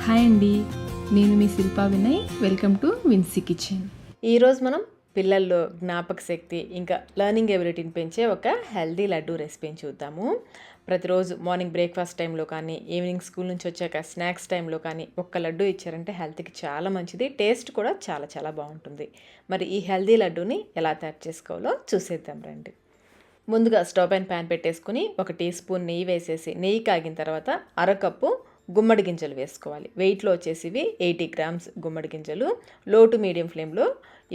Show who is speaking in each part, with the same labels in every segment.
Speaker 1: Hi అండి, నేను మీ Shilpa Vinay. Welcome to Vinci kitchen.
Speaker 2: ఈరోజు మనం పిల్లల్లో జ్ఞాపక శక్తి ఇంకా లెర్నింగ్ ఎబిలిటీని పెంచే ఒక హెల్దీ లడ్డు రెసిపీని చూద్దాము. ప్రతిరోజు మార్నింగ్ బ్రేక్ఫాస్ట్ టైంలో కానీ ఈవినింగ్ స్కూల్ నుంచి వచ్చాక స్నాక్స్ టైంలో కానీ ఒక్క లడ్డు ఇచ్చారంటే హెల్త్కి చాలా మంచిది. టేస్ట్ కూడా చాలా చాలా బాగుంటుంది. మరి ఈ హెల్దీ లడ్డూని ఎలా తయారు చేసుకోవాలో చూసేద్దాం రండి. ముందుగా స్టవ్ పైన ప్యాన్ పెట్టేసుకుని 1 టీ స్పూన్ నెయ్యి వేసేసి నెయ్యి కాగిన తర్వాత అరకప్పు గుమ్మడి గింజలు వేసుకోవాలి. వెయిట్లో వచ్చేసి ఇవి 80 గ్రామ్స్ గుమ్మడి గింజలు. లో టు మీడియం ఫ్లేమ్లో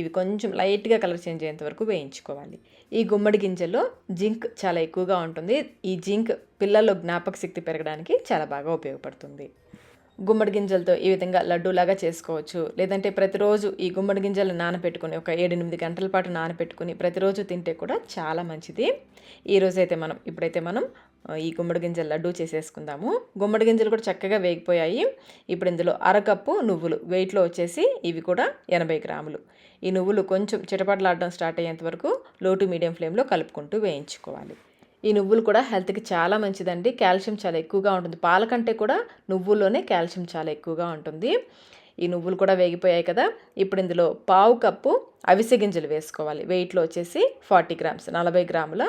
Speaker 2: ఇవి కొంచెం లైట్గా కలర్ చేంజ్ అయ్యేంత వరకు వేయించుకోవాలి. ఈ గుమ్మడి గింజల్లో జింక్ చాలా ఎక్కువగా ఉంటుంది. ఈ జింక్ పిల్లల్లో జ్ఞాపక శక్తి పెరగడానికి చాలా బాగా ఉపయోగపడుతుంది. గుమ్మడి గింజలతో ఈ విధంగా లడ్డూలాగా చేసుకోవచ్చు. లేదంటే ప్రతిరోజు ఈ గుమ్మడి గింజలు నానబెట్టుకుని ఒక 7-8 గంటల పాటు నానబెట్టుకుని ప్రతిరోజు తింటే కూడా చాలా మంచిది. ఇప్పుడైతే మనం ఈ గుమ్మడి గింజల లడ్డు చేసేసుకుందాము. గుమ్మడి గింజలు కూడా చక్కగా వేగిపోయాయి. ఇప్పుడు ఇందులో అరకప్పు నువ్వులు, వెయిట్లో వచ్చేసి ఇవి కూడా 80 గ్రాములు. ఈ నువ్వులు కొంచెం చిటపటలాడడం స్టార్ట్ అయ్యేంత వరకు లో టు మీడియం ఫ్లేమ్లో కలుపుకుంటూ వేయించుకోవాలి. ఈ నువ్వులు కూడా హెల్త్కి చాలా మంచిదండి. కాల్షియం చాలా ఎక్కువగా ఉంటుంది. పాల కంటే కూడా నువ్వుల్లోనే కాల్షియం చాలా ఎక్కువగా ఉంటుంది. ఈ నువ్వులు కూడా వేగిపోయాయి కదా. ఇప్పుడు ఇందులో పావు కప్పు అవిసె గింజలు వేసుకోవాలి. వెయిట్లో వచ్చేసి 40 గ్రామ్స్, 40 గ్రాముల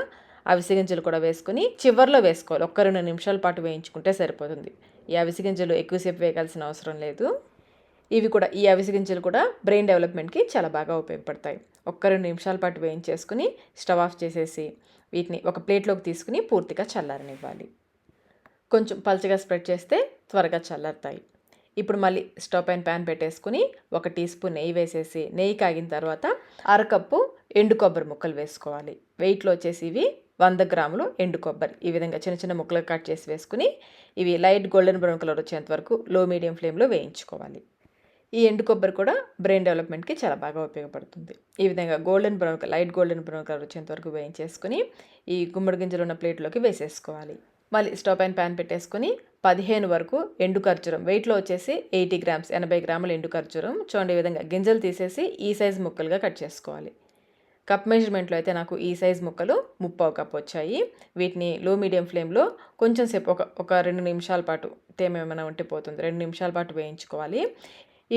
Speaker 2: అవిసె గింజలు కూడా వేసుకుని చివర్లో వేసుకోవాలి. 1-2 నిమిషాల పాటు వేయించుకుంటే సరిపోతుంది. ఈ అవిసె గింజలు ఎక్కువసేపు వేయాల్సిన అవసరం లేదు. ఈ అవిసె గింజలు కూడా బ్రెయిన్ డెవలప్మెంట్కి చాలా బాగా ఉపయోగపడతాయి. 1-2 నిమిషాల పాటు వేయించేసుకుని స్టవ్ ఆఫ్ చేసేసి వీటిని ఒక ప్లేట్లోకి తీసుకుని పూర్తిగా చల్లారనివ్వాలి. కొంచెం పల్చగా స్ప్రెడ్ చేస్తే త్వరగా చల్లారుతాయి. ఇప్పుడు మళ్ళీ స్టవ్ పైన ప్యాన్ పెట్టేసుకుని 1 టీ స్పూన్ నెయ్యి వేసేసి నెయ్యి కాగిన తర్వాత అరకప్పు ఎండు కొబ్బరి ముక్కలు వేసుకోవాలి. వెయిట్లో వచ్చేసి ఇవి 100 గ్రాములు ఎండు కొబ్బరి. ఈ విధంగా చిన్న చిన్న ముక్కలు కట్ చేసి వేసుకుని ఇవి లైట్ గోల్డెన్ బ్రౌన్ కలర్ వచ్చేంత వరకు లో మీడియం ఫ్లేమ్లో వేయించుకోవాలి. ఈ ఎండు కొబ్బరి కూడా బ్రెయిన్ డెవలప్మెంట్కి చాలా బాగా ఉపయోగపడుతుంది. ఈ విధంగా లైట్ గోల్డెన్ బ్రౌన్ కలర్ వచ్చేంత వరకు వేయించేసుకుని ఈ గుమ్మడి గింజలు ఉన్న ప్లేట్లోకి వేసేసుకోవాలి. మళ్ళీ స్టవ్ పైన ప్యాన్ పెట్టేసుకుని 15 వరకు ఎండు ఖర్జూరం, వెయిట్లో వచ్చేసి 80 గ్రామ్స్, 80 గ్రాముల ఎండు ఖర్జూరం. చూడండి, ఈ విధంగా గింజలు తీసేసి ఈ సైజు ముక్కలుగా కట్ చేసుకోవాలి. కప్ మెజర్మెంట్లో అయితే నాకు ఈ సైజు ముక్కలు 3/4 కప్ వచ్చాయి. వీటిని లో మీడియం ఫ్లేమ్లో కొంచెం సేపు ఒక 2 నిమిషాల పాటు, తేమ ఏమైనా ఉంటే పోతుంది, 2 నిమిషాల పాటు వేయించుకోవాలి.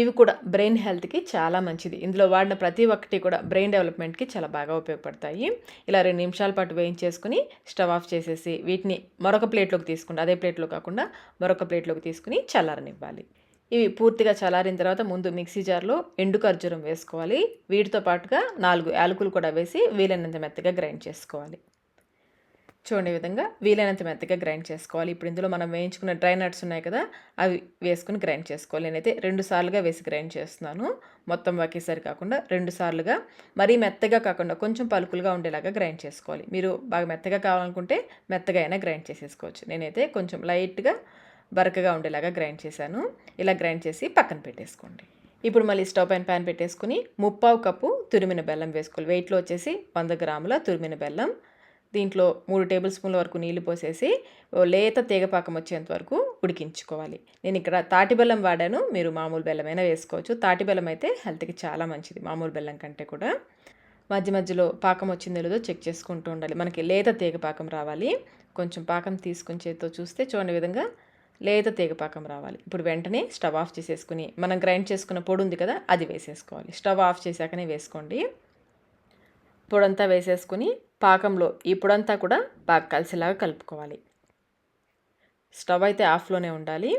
Speaker 2: ఇవి కూడా బ్రెయిన్ హెల్త్కి చాలా మంచిది. ఇందులో వాడిన ప్రతి ఒక్కటి కూడా బ్రెయిన్ డెవలప్మెంట్కి చాలా బాగా ఉపయోగపడతాయి. ఇలా 2 నిమిషాల పాటు వేయించేసుకుని స్టవ్ ఆఫ్ చేసేసి వీటిని మరొక ప్లేట్లోకి తీసుకుంటే, అదే ప్లేట్లో కాకుండా మరొక ప్లేట్లోకి తీసుకుని చల్లారనివ్వాలి. ఇవి పూర్తిగా చల్లారిన తర్వాత ముందు మిక్సీ జార్లో ఎండు ఖర్జూరం వేసుకోవాలి. వీటితో పాటుగా 4 యాలకులు కూడా వేసి వీలైనంత మెత్తగా గ్రైండ్ చేసుకోవాలి. చూడండి, ఈ విధంగా వీలైనంత మెత్తగా గ్రైండ్ చేసుకోవాలి. ఇప్పుడు ఇందులో మనం వేయించుకున్న డ్రై నట్స్ ఉన్నాయి కదా, అవి వేసుకుని గ్రైండ్ చేసుకోవాలి. నేనైతే 2 సార్లుగా వేసి గ్రైండ్ చేస్తున్నాను. మొత్తం ఒకేసారి కాకుండా 2 సార్లుగా, మరీ మెత్తగా కాకుండా కొంచెం పలుకులుగా ఉండేలాగా గ్రైండ్ చేసుకోవాలి. మీరు బాగా మెత్తగా కావాలనుకుంటే మెత్తగా అయినా గ్రైండ్ చేసేసుకోవచ్చు. నేనైతే కొంచెం లైట్గా బరకగా ఉండేలాగా గ్రైండ్ చేశాను. ఇలా గ్రైండ్ చేసి పక్కన పెట్టేసుకోండి. ఇప్పుడు మళ్ళీ స్టవ్ పైన ప్యాన్ పెట్టేసుకుని 3/4 కప్పు తురిమిన బెల్లం వేసుకోవాలి. వెయిట్లో వచ్చేసి 100 గ్రాముల తురిమిన బెల్లం. దీంట్లో 3 టేబుల్ స్పూన్ల వరకు నీళ్లు పోసేసి లేత తీగపాకం వచ్చేంత వరకు ఉడికించుకోవాలి. నేను ఇక్కడ తాటి బెల్లం వాడాను, మీరు మామూలు బెల్లమైనా వేసుకోవచ్చు. తాటి బెల్లం అయితే హెల్త్కి చాలా మంచిది మామూలు బెల్లం కంటే కూడా. మధ్య మధ్యలో పాకం వచ్చిందో లేదో చెక్ చేసుకుంటూ ఉండాలి. మనకి లేత తీగపాకం రావాలి. కొంచెం పాకం తీసుకుని చేతితో చూస్తే చూడండి, విధంగా లేత తీగపాకం రావాలి. ఇప్పుడు వెంటనే స్టవ్ ఆఫ్ చేసేసుకుని మనం గ్రైండ్ చేసుకున్న పొడి ఉంది కదా, అది వేసేసుకోవాలి. స్టవ్ ఆఫ్ చేశాకనే వేసుకోండి. పొడంతా వేసేసుకుని పాకంలో ఈ పొడంతా కూడా బాగా కలిసేలాగా కలుపుకోవాలి. స్టవ్ అయితే ఆఫ్లోనే ఉండాలి.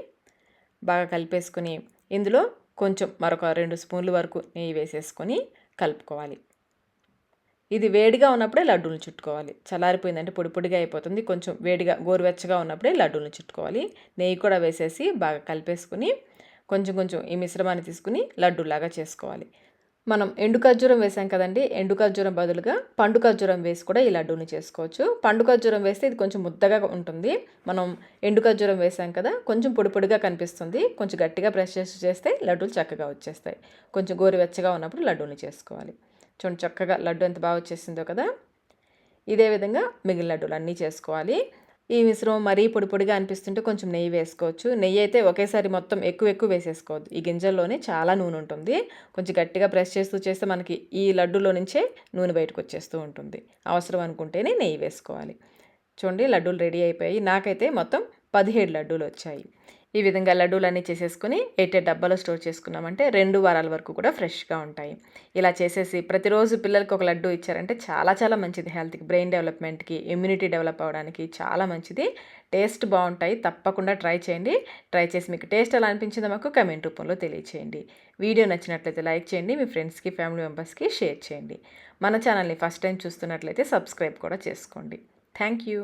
Speaker 2: బాగా కలిపేసుకుని ఇందులో కొంచెం మరొక 2 స్పూన్ల వరకు నెయ్యి వేసేసుకొని కలుపుకోవాలి. ఇది వేడిగా ఉన్నప్పుడే లడ్డూలు చుట్టుకోవాలి. చల్లారిపోయిందంటే పొడి పొడిగా అయిపోతుంది. కొంచెం వేడిగా గోరువెచ్చగా ఉన్నప్పుడే లడ్డూలు చుట్టుకోవాలి. నెయ్యి కూడా వేసేసి బాగా కలిపేసుకుని కొంచెం కొంచెం ఈ మిశ్రమాన్ని తీసుకుని లడ్డూలాగా చేసుకోవాలి. మనం ఎండు ఖర్జూరం వేసాం కదండి, ఎండు ఖర్జూరం బదులుగా పండు ఖర్జూరం వేసి కూడా ఈ లడ్డూని చేసుకోవచ్చు. పండు ఖర్జూరం వేస్తే ఇది కొంచెం ముద్దగా ఉంటుంది. మనం ఎండు ఖర్జూరం వేసాం కదా, కొంచెం పొడి పొడిగా కనిపిస్తుంది. కొంచెం గట్టిగా ప్రెస్ చేస్తే లడ్డూలు చక్కగా వచ్చేస్తాయి. కొంచెం గోరువెచ్చగా ఉన్నప్పుడు లడ్డూని చేసుకోవాలి. చూడండి, చక్కగా లడ్డు ఎంత బాగా వచ్చేసిందో కదా. ఇదే విధంగా మిగిలిన లడ్డూలు అన్నీ చేసుకోవాలి. ఈ మిశ్రమం మరీ పొడి పొడిగా అనిపిస్తుంటే కొంచెం నెయ్యి వేసుకోవచ్చు. నెయ్యి అయితే ఒకేసారి మొత్తం ఎక్కువ వేసేసుకోవద్దు. ఈ గింజల్లోనే చాలా నూనె ఉంటుంది. కొంచెం గట్టిగా ప్రెస్ చేస్తే మనకి ఈ లడ్డూలో నుంచే నూనె బయటకు వచ్చేస్తూ ఉంటుంది. అవసరం అనుకుంటేనే నెయ్యి వేసుకోవాలి. చూడండి, లడ్డూలు రెడీ అయిపోయి నాకైతే మొత్తం 17 లడ్డూలు వచ్చాయి. ఈ విధంగా లడ్డూలన్నీ చేసేసుకుని ఎయిటెడ్ డబ్బాలో స్టోర్ చేసుకున్నామంటే 2 వారాల వరకు కూడా ఫ్రెష్గా ఉంటాయి. ఇలా చేసేసి ప్రతిరోజు పిల్లలకి ఒక లడ్డు ఇచ్చారంటే చాలా చాలా మంచిది. హెల్త్కి, బ్రెయిన్ డెవలప్మెంట్కి, ఇమ్యూనిటీ డెవలప్ అవ్వడానికి చాలా మంచిది. టేస్ట్ బాగుంటాయి. తప్పకుండా ట్రై చేయండి. ట్రై చేసి మీకు టేస్ట్ ఎలా అనిపించిందో మాకు కమెంట్ రూపంలో తెలియచేయండి. వీడియో నచ్చినట్లయితే లైక్ చేయండి. మీ ఫ్రెండ్స్కి, ఫ్యామిలీ మెంబర్స్కి షేర్ చేయండి. మన ఛానల్ని ఫస్ట్ టైం చూస్తున్నట్లయితే సబ్స్క్రైబ్ కూడా చేసుకోండి. Thank you.